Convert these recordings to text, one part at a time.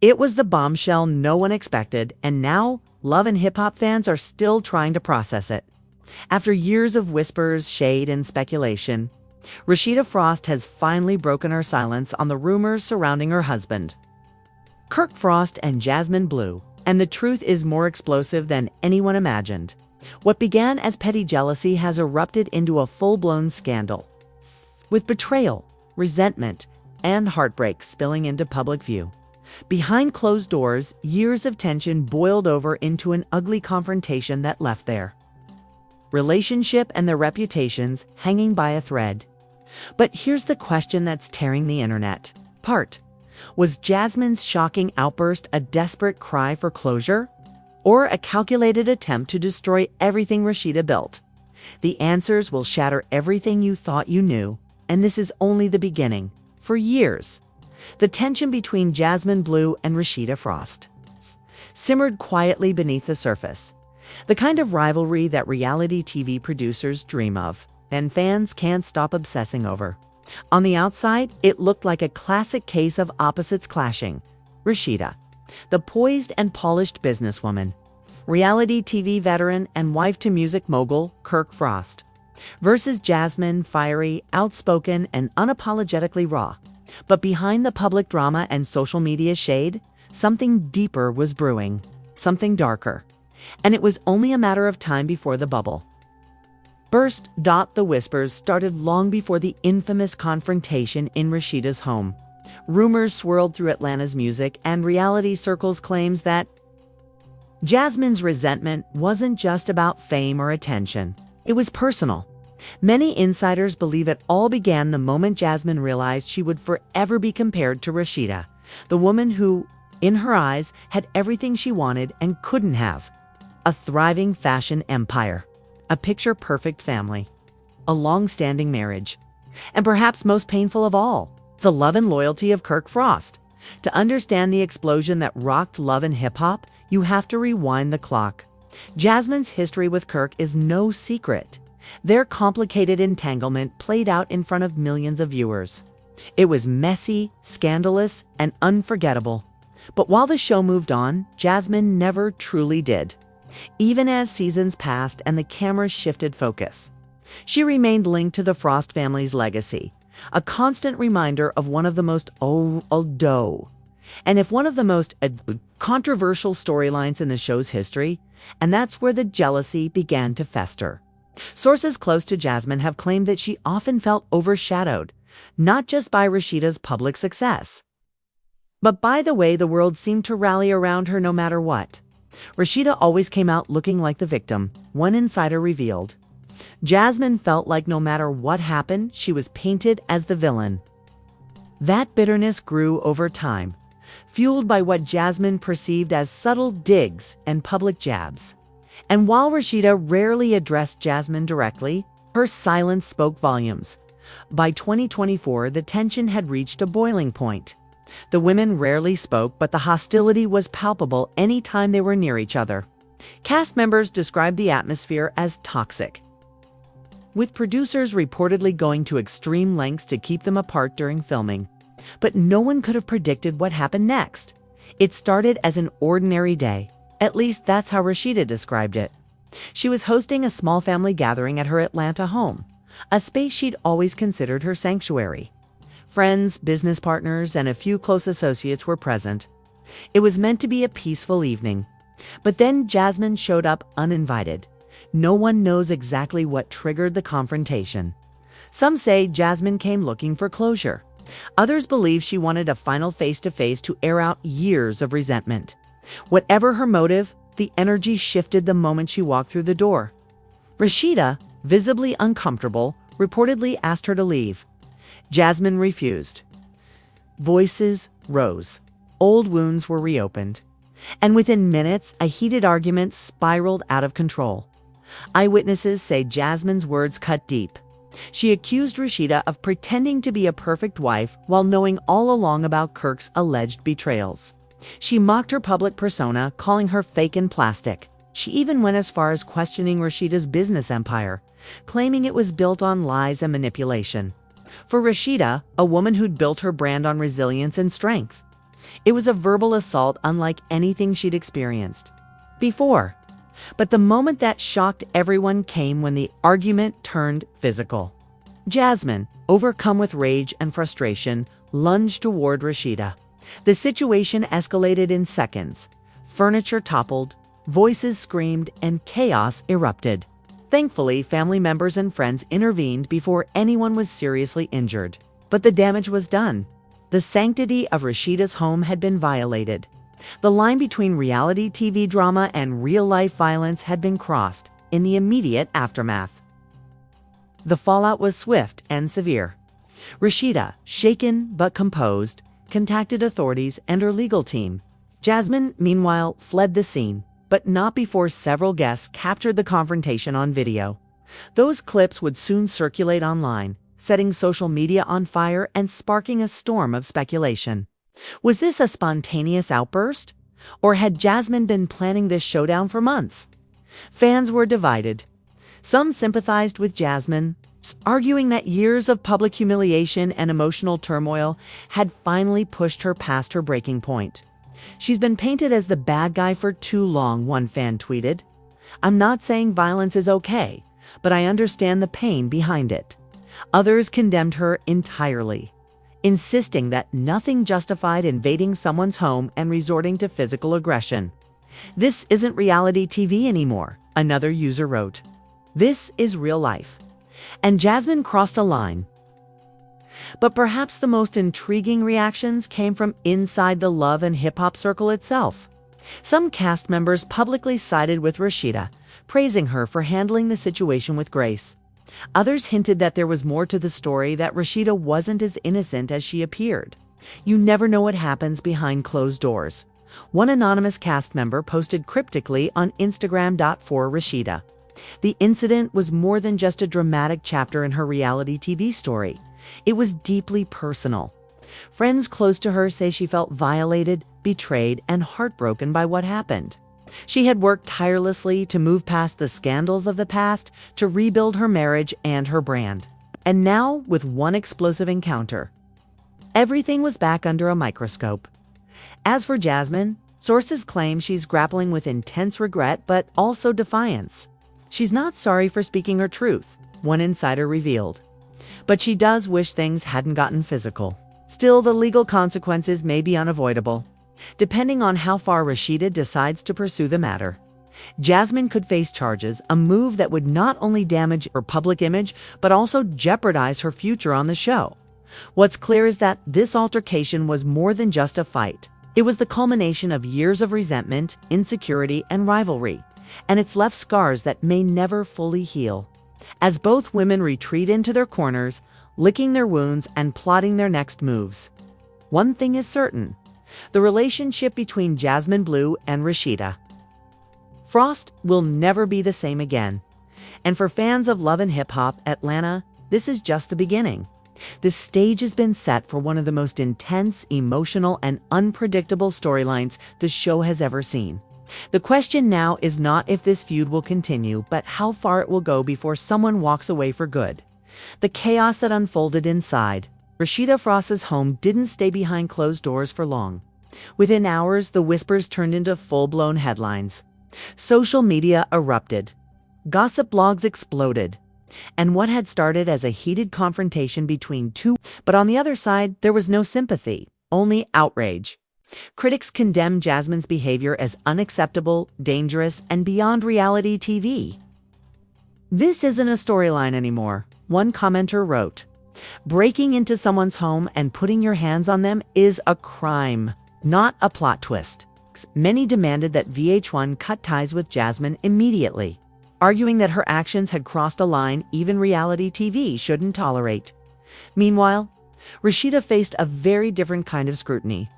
It was the bombshell no one expected, and now Love and Hip Hop fans are still trying to process it. After years of whispers, shade, and speculation, Rasheeda Frost has finally broken her silence on the rumors surrounding her husband, Kirk Frost and Jasmine Blue, and the truth is more explosive than anyone imagined. What began as petty jealousy has erupted into a full-blown scandal, with betrayal, resentment, and heartbreak spilling into public view. Behind closed doors, years of tension boiled over into an ugly confrontation that left their relationship and their reputations hanging by a thread. But here's the question that's tearing the internet apart. Was Jasmine's shocking outburst a desperate cry for closure, or a calculated attempt to destroy everything Rasheeda built? The answers will shatter everything you thought you knew, and this is only the beginning. For years, the tension between Jasmine Blue and Rasheeda Frost simmered quietly beneath the surface, the kind of rivalry that reality TV producers dream of and fans can't stop obsessing over. On the outside, it looked like a classic case of opposites clashing. Rasheeda, the poised and polished businesswoman, reality TV veteran and wife to music mogul Kirk Frost, versus Jasmine, fiery, outspoken, and unapologetically raw. But behind the public drama and social media shade, something deeper was brewing, something darker. And it was only a matter of time before the bubble burst. The whispers started long before the infamous confrontation in Rasheeda's home. Rumors swirled through Atlanta's music and reality circles claims that Jasmine's resentment wasn't just about fame or attention. It was personal. Many insiders believe it all began the moment Jasmine realized she would forever be compared to Rasheeda, the woman who, in her eyes, had everything she wanted and couldn't have. A thriving fashion empire, a picture-perfect family, a long-standing marriage, and perhaps most painful of all, the love and loyalty of Kirk Frost. To understand the explosion that rocked love and hip-hop, you have to rewind the clock. Jasmine's history with Kirk is no secret. Their complicated entanglement played out in front of millions of viewers. It was messy, scandalous, and unforgettable. But while the show moved on, Jasmine never truly did. Even as seasons passed and the cameras shifted focus, she remained linked to the Frost family's legacy, a constant reminder of one of the most and if one of the most controversial storylines in the show's history, and that's where the jealousy began to fester. Sources close to Jasmine have claimed that she often felt overshadowed, not just by Rasheeda's public success, but by the way the world seemed to rally around her no matter what. Rasheeda always came out looking like the victim, one insider revealed. Jasmine felt like no matter what happened, she was painted as the villain. That bitterness grew over time, fueled by what Jasmine perceived as subtle digs and public jabs. And while Rasheeda rarely addressed Jasmine directly, her silence spoke volumes. By 2024, the tension had reached a boiling point. The women rarely spoke, but the hostility was palpable any time they were near each other. Cast members described the atmosphere as toxic, with producers reportedly going to extreme lengths to keep them apart during filming. But no one could have predicted what happened next. It started as an ordinary day. At least that's how Rasheeda described it. She was hosting a small family gathering at her Atlanta home, a space she'd always considered her sanctuary. Friends, business partners, and a few close associates were present. It was meant to be a peaceful evening. But then Jasmine showed up uninvited. No one knows exactly what triggered the confrontation. Some say Jasmine came looking for closure. Others believe she wanted a final face-to-face to air out years of resentment. Whatever her motive, the energy shifted the moment she walked through the door. Rasheeda, visibly uncomfortable, reportedly asked her to leave. Jasmine refused. Voices rose. Old wounds were reopened. And within minutes, a heated argument spiraled out of control. Eyewitnesses say Jasmine's words cut deep. She accused Rasheeda of pretending to be a perfect wife while knowing all along about Kirk's alleged betrayals. She mocked her public persona, calling her fake and plastic. She even went as far as questioning Rasheeda's business empire, claiming it was built on lies and manipulation. For Rasheeda, a woman who'd built her brand on resilience and strength, It was a verbal assault unlike anything she'd experienced before. But the moment that shocked everyone came when the argument turned physical. Jasmine, overcome with rage and frustration, lunged toward Rasheeda. The situation escalated in seconds. Furniture toppled, voices screamed, and chaos erupted. Thankfully, family members and friends intervened before anyone was seriously injured. But the damage was done. The sanctity of Rasheeda's home had been violated. The line between reality TV drama and real-life violence had been crossed in the immediate aftermath. The fallout was swift and severe. Rasheeda, shaken but composed, contacted authorities and her legal team. Jasmine, meanwhile, fled the scene, but not before several guests captured the confrontation on video. Those clips would soon circulate online, setting social media on fire and sparking a storm of speculation. Was this a spontaneous outburst? Or had Jasmine been planning this showdown for months? Fans were divided. Some sympathized with Jasmine, arguing that years of public humiliation and emotional turmoil had finally pushed her past her breaking point. "She's been painted as the bad guy for too long," one fan tweeted. "I'm not saying violence is okay, but I understand the pain behind it." Others condemned her entirely, insisting that nothing justified invading someone's home and resorting to physical aggression. "This isn't reality TV anymore," another user wrote. "This is real life." And Jasmine crossed a line. But perhaps the most intriguing reactions came from inside the love and hip-hop circle itself. Some cast members publicly sided with Rasheeda, praising her for handling the situation with grace. Others hinted that there was more to the story, that Rasheeda wasn't as innocent as she appeared. You never know what happens behind closed doors. One anonymous cast member posted cryptically on Instagram for Rasheeda. The incident was more than just a dramatic chapter in her reality TV story. It was deeply personal. Friends close to her say she felt violated, betrayed, and heartbroken by what happened. She had worked tirelessly to move past the scandals of the past, to rebuild her marriage and her brand. And now, with one explosive encounter, everything was back under a microscope. As for Jasmine, sources claim she's grappling with intense regret but also defiance. She's not sorry for speaking her truth, one insider revealed. But she does wish things hadn't gotten physical. Still, the legal consequences may be unavoidable, depending on how far Rasheeda decides to pursue the matter. Jasmine could face charges, a move that would not only damage her public image, but also jeopardize her future on the show. What's clear is that this altercation was more than just a fight. It was the culmination of years of resentment, insecurity, and rivalry, and it's left scars that may never fully heal. As both women retreat into their corners, licking their wounds and plotting their next moves. One thing is certain: the relationship between Jasmine Blue and Rasheeda Frost will never be the same again. And for fans of Love and Hip Hop Atlanta, this is just the beginning. The stage has been set for one of the most intense, emotional, and unpredictable storylines the show has ever seen. The question now is not if this feud will continue, but how far it will go before someone walks away for good. The chaos that unfolded inside Rasheeda Frost's home didn't stay behind closed doors for long. Within hours, the whispers turned into full-blown headlines. Social media erupted. Gossip blogs exploded. And what had started as a heated confrontation between two, but on the other side, there was no sympathy, only outrage. Critics condemned Jasmine's behavior as unacceptable, dangerous, and beyond reality TV. "This isn't a storyline anymore," one commenter wrote. "Breaking into someone's home and putting your hands on them is a crime, not a plot twist." Many demanded that VH1 cut ties with Jasmine immediately, arguing that her actions had crossed a line even reality TV shouldn't tolerate. Meanwhile, Rasheeda faced a very different kind of scrutiny.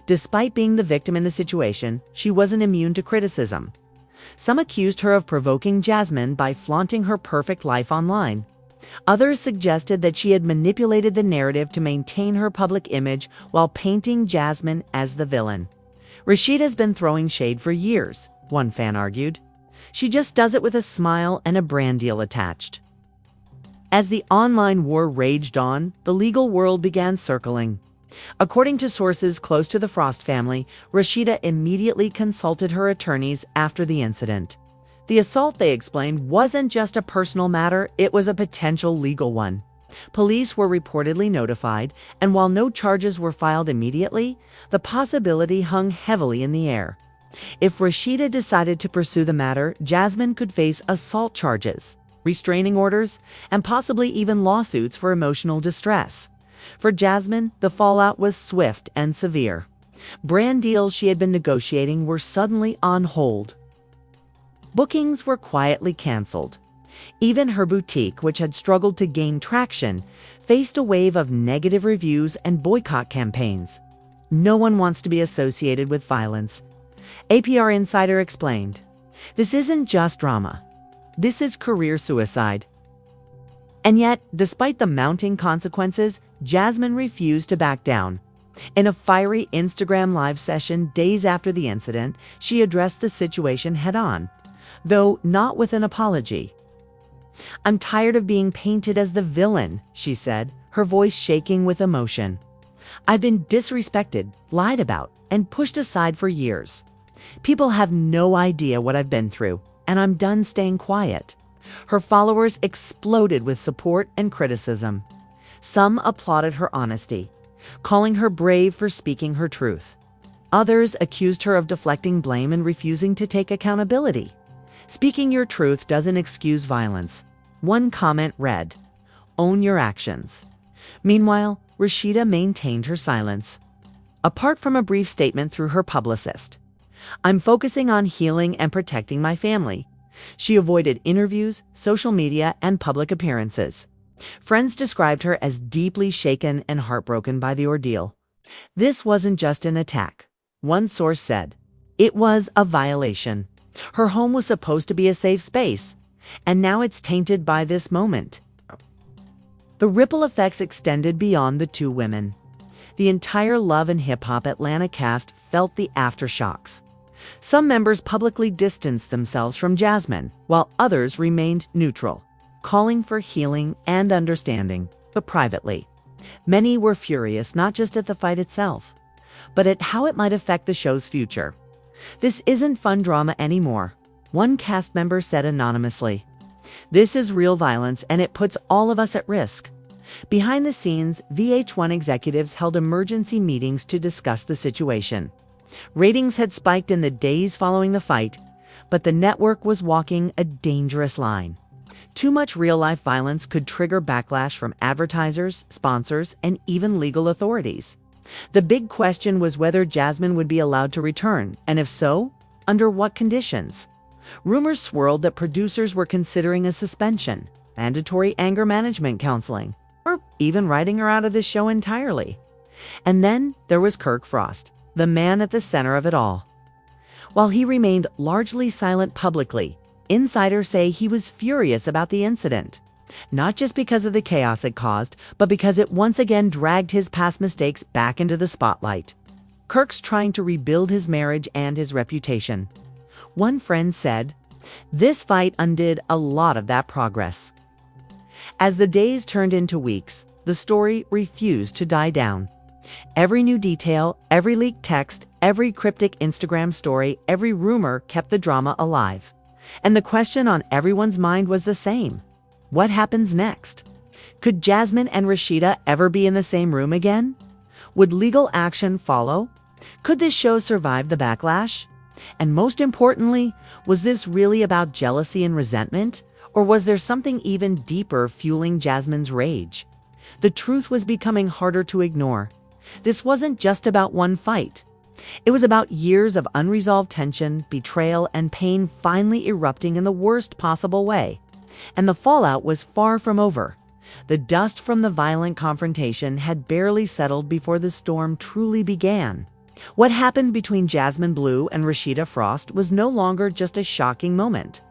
Despite being the victim in the situation, she wasn't immune to criticism. Some accused her of provoking Jasmine by flaunting her perfect life online. Others suggested that she had manipulated the narrative to maintain her public image while painting Jasmine as the villain. "Rasheeda's been throwing shade for years," one fan argued. "She just does it with a smile and a brand deal attached." As the online war raged on, the legal world began circling. According to sources close to the Frost family, Rasheeda immediately consulted her attorneys after the incident. The assault, they explained, wasn't just a personal matter, it was a potential legal one. Police were reportedly notified, and while no charges were filed immediately, the possibility hung heavily in the air. If Rasheeda decided to pursue the matter, Jasmine could face assault charges, restraining orders, and possibly even lawsuits for emotional distress. For Jasmine, the fallout was swift and severe. Brand deals she had been negotiating were suddenly on hold. Bookings were quietly canceled. Even her boutique, which had struggled to gain traction, faced a wave of negative reviews and boycott campaigns. No one wants to be associated with violence. APR Insider explained, "This isn't just drama. This is career suicide." And yet, despite the mounting consequences, Jasmine refused to back down. In a fiery Instagram live session days after the incident, she addressed the situation head-on, though not with an apology. "I'm tired of being painted as the villain," she said, her voice shaking with emotion. "I've been disrespected, lied about, and pushed aside for years. People have no idea what I've been through, and I'm done staying quiet." Her followers exploded with support and criticism. Some applauded her honesty, calling her brave for speaking her truth. Others accused her of deflecting blame and refusing to take accountability. "Speaking your truth doesn't excuse violence." One comment read, "Own your actions." Meanwhile, Rasheeda maintained her silence. Apart from a brief statement through her publicist, "I'm focusing on healing and protecting my family." She avoided interviews, social media, and public appearances. Friends described her as deeply shaken and heartbroken by the ordeal. This wasn't just an attack. One source said, "It was a violation. Her home was supposed to be a safe space, and now it's tainted by this moment." The ripple effects extended beyond the two women. The entire Love and Hip Hop Atlanta cast felt the aftershocks. Some members publicly distanced themselves from Jasmine, while others remained neutral, calling for healing and understanding, but privately. Many were furious not just at the fight itself, but at how it might affect the show's future. "This isn't fun drama anymore," one cast member said anonymously. "This is real violence, and it puts all of us at risk." Behind the scenes, VH1 executives held emergency meetings to discuss the situation. Ratings had spiked in the days following the fight, but the network was walking a dangerous line. Too much real-life violence could trigger backlash from advertisers, sponsors, and even legal authorities. The big question was whether Jasmine would be allowed to return, and if so, under what conditions. Rumors swirled that producers were considering a suspension, mandatory anger management counseling, or even writing her out of the show entirely. And then there was Kirk Frost, the man at the center of it all. While he remained largely silent publicly, insiders say he was furious about the incident, not just because of the chaos it caused, but because it once again dragged his past mistakes back into the spotlight. Kirk's trying to rebuild his marriage and his reputation. One friend said, "This fight undid a lot of that progress." As the days turned into weeks, the story refused to die down. Every new detail, every leaked text, every cryptic Instagram story, every rumor kept the drama alive. And the question on everyone's mind was the same. What happens next? Could Jasmine and Rasheeda ever be in the same room again? Would legal action follow? Could this show survive the backlash? And most importantly, was this really about jealousy and resentment? Or was there something even deeper fueling Jasmine's rage? The truth was becoming harder to ignore. This wasn't just about one fight. It was about years of unresolved tension, betrayal, and pain finally erupting in the worst possible way. And the fallout was far from over. The dust from the violent confrontation had barely settled before the storm truly began. What happened between Jasmine Blue and Rasheeda Frost was no longer just a shocking moment.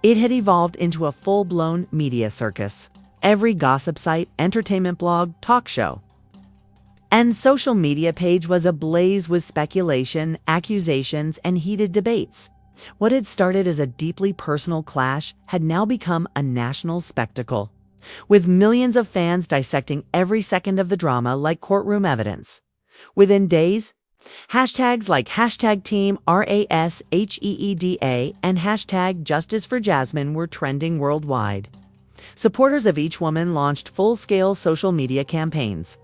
It had evolved into a full-blown media circus. Every gossip site, entertainment blog, talk show, and social media page was ablaze with speculation, accusations, and heated debates. What had started as a deeply personal clash had now become a national spectacle. with millions of fans dissecting every second of the drama like courtroom evidence. Within days, hashtags like hashtag Team RASHEEDA and hashtag Justice for Jasmine were trending worldwide. Supporters of each woman launched full-scale social media campaigns,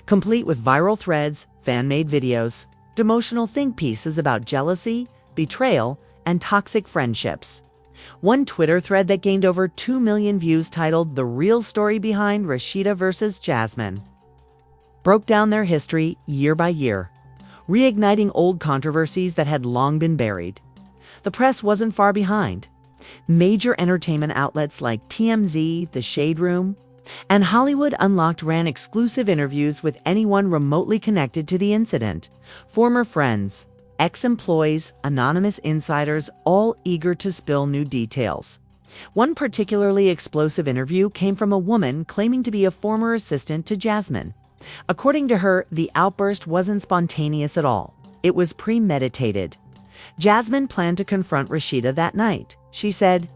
complete with viral threads, fan-made videos, emotional think pieces about jealousy, betrayal, and toxic friendships. One Twitter thread that gained over 2 million views titled "The Real Story Behind Rasheeda vs. Jasmine" broke down their history year by year, reigniting old controversies that had long been buried. The press wasn't far behind. Major entertainment outlets like TMZ, The Shade Room, and Hollywood Unlocked ran exclusive interviews with anyone remotely connected to the incident. Former friends, ex-employees, anonymous insiders, all eager to spill new details. One particularly explosive interview came from a woman claiming to be a former assistant to Jasmine. According to her, the outburst wasn't spontaneous at all. It was premeditated. Jasmine planned to confront Rasheeda that night. She said,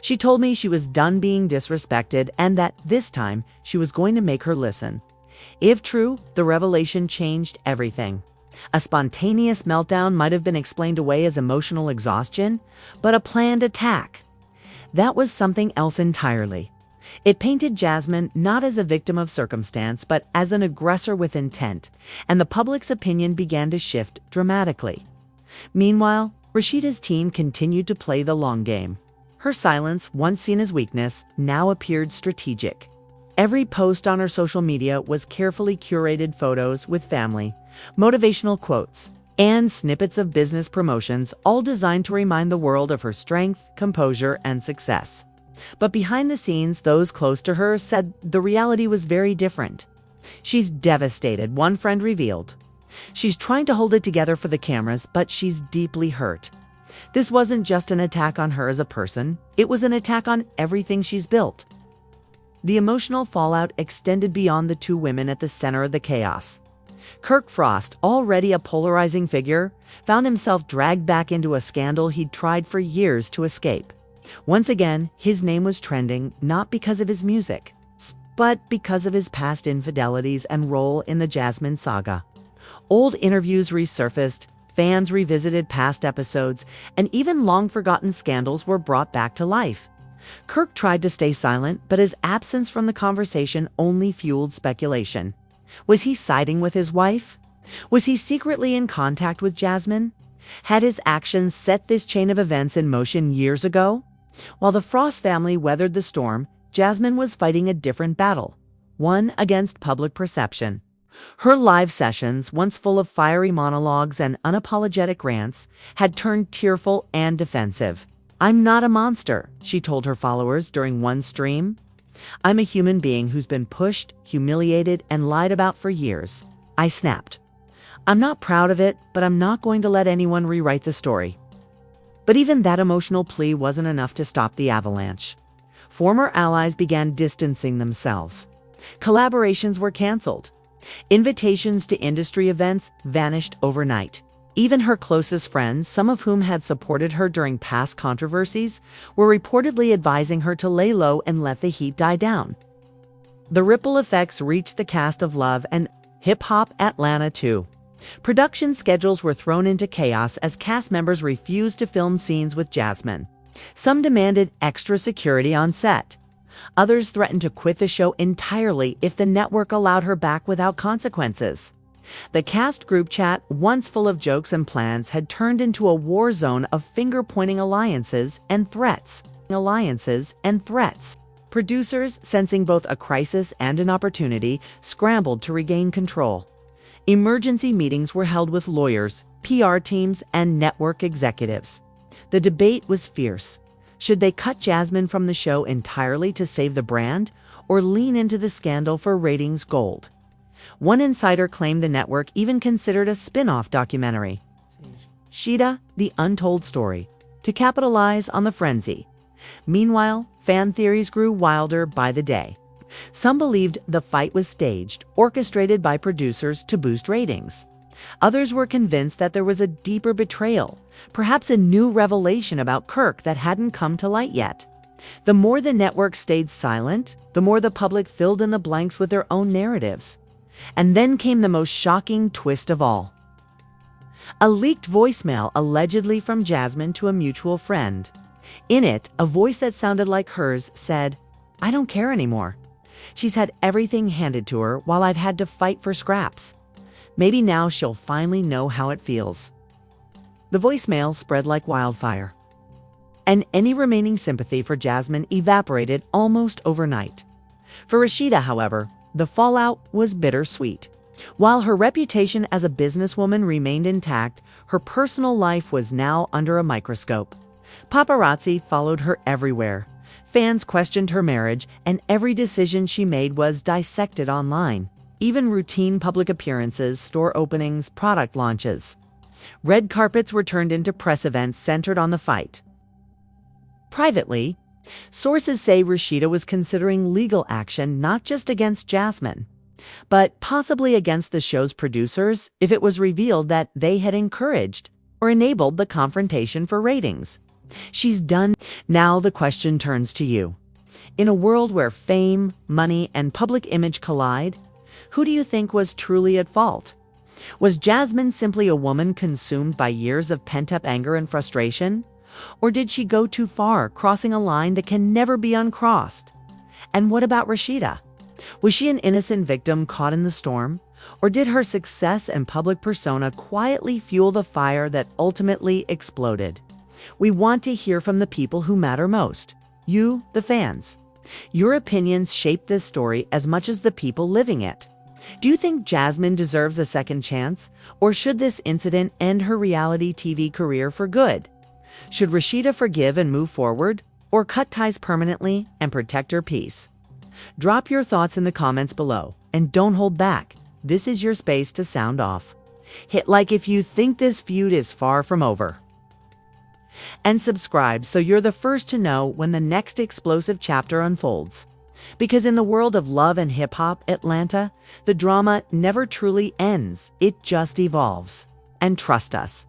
"She told me she was done being disrespected and that this time she was going to make her listen." If true, the revelation changed everything. A spontaneous meltdown might have been explained away as emotional exhaustion, but a planned attack, that was something else entirely. It painted Jasmine not as a victim of circumstance, but as an aggressor with intent, and the public's opinion began to shift dramatically. Meanwhile, Rasheeda's team continued to play the long game. Her silence, once seen as weakness, now appeared strategic. Every post on her social media was carefully curated photos with family, motivational quotes, and snippets of business promotions, all designed to remind the world of her strength, composure, and success. But behind the scenes, those close to her said the reality was very different. "She's devastated," one friend revealed. "She's trying to hold it together for the cameras, but she's deeply hurt." This wasn't just an attack on her as a person, it was an attack on everything she's built. The emotional fallout extended beyond the two women at the center of the chaos. Kirk Frost, already a polarizing figure, found himself dragged back into a scandal he'd tried for years to escape. Once again, his name was trending not because of his music, but because of his past infidelities and role in the Jasmine saga. Old interviews resurfaced, fans revisited past episodes, and even long-forgotten scandals were brought back to life. Kirk tried to stay silent, but his absence from the conversation only fueled speculation. Was he siding with his wife? Was he secretly in contact with Jasmine? Had his actions set this chain of events in motion years ago? While the Frost family weathered the storm, Jasmine was fighting a different battle, one against public perception. Her live sessions, once full of fiery monologues and unapologetic rants, had turned tearful and defensive. "I'm not a monster," she told her followers during one stream. "I'm a human being who's been pushed, humiliated, and lied about for years." I snapped. "I'm not proud of it, but I'm not going to let anyone rewrite the story." But even that emotional plea wasn't enough to stop the avalanche. Former allies began distancing themselves. Collaborations were canceled. Invitations to industry events vanished overnight. Even her closest friends, some of whom had supported her during past controversies, were reportedly advising her to lay low and let the heat die down. The ripple effects reached the cast of Love and Hip Hop Atlanta too. Production schedules were thrown into chaos as cast members refused to film scenes with Jasmine. Some demanded extra security on set. Others threatened to quit the show entirely if the network allowed her back without consequences. The cast group chat, once full of jokes and plans, had turned into a war zone of finger-pointing alliances and threats. Producers, sensing both a crisis and an opportunity, scrambled to regain control. Emergency meetings were held with lawyers, PR teams, and network executives. The debate was fierce. Should they cut Jasmine from the show entirely to save the brand, or lean into the scandal for ratings gold? One insider claimed the network even considered a spin-off documentary, Rasheeda: The Untold Story, to capitalize on the frenzy. Meanwhile, fan theories grew wilder by the day. Some believed the fight was staged, orchestrated by producers to boost ratings. Others were convinced that there was a deeper betrayal, perhaps a new revelation about Kirk that hadn't come to light yet. The more the network stayed silent, the more the public filled in the blanks with their own narratives. And then came the most shocking twist of all. A leaked voicemail allegedly from Jasmine to a mutual friend. In it, a voice that sounded like hers said, "I don't care anymore. She's had everything handed to her while I've had to fight for scraps. Maybe now she'll finally know how it feels." The voicemail spread like wildfire, and any remaining sympathy for Jasmine evaporated almost overnight. For Rasheeda, however, the fallout was bittersweet. While her reputation as a businesswoman remained intact, her personal life was now under a microscope. Paparazzi followed her everywhere. Fans questioned her marriage, and every decision she made was dissected online. Even routine public appearances, store openings, product launches. Red carpets were turned into press events centered on the fight. Privately, sources say Rasheeda was considering legal action not just against Jasmine, but possibly against the show's producers if it was revealed that they had encouraged or enabled the confrontation for ratings. She's done. Now the question turns to you. In a world where fame, money, and public image collide, who do you think was truly at fault? Was Jasmine simply a woman consumed by years of pent-up anger and frustration? Or did she go too far, crossing a line that can never be uncrossed? And what about Rasheeda? Was she an innocent victim caught in the storm? Or did her success and public persona quietly fuel the fire that ultimately exploded? We want to hear from the people who matter most. You, the fans. Your opinions shape this story as much as the people living it. Do you think Jasmine deserves a second chance? Or should this incident end her reality TV career for good? Should Rasheeda forgive and move forward? Or cut ties permanently and protect her peace? Drop your thoughts in the comments below, and don't hold back. This is your space to sound off. Hit like if you think this feud is far from over. And subscribe so you're the first to know when the next explosive chapter unfolds. Because in the world of love and hip-hop Atlanta, the drama never truly ends, it just evolves. And trust us,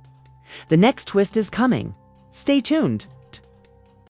the next twist is coming. Stay tuned.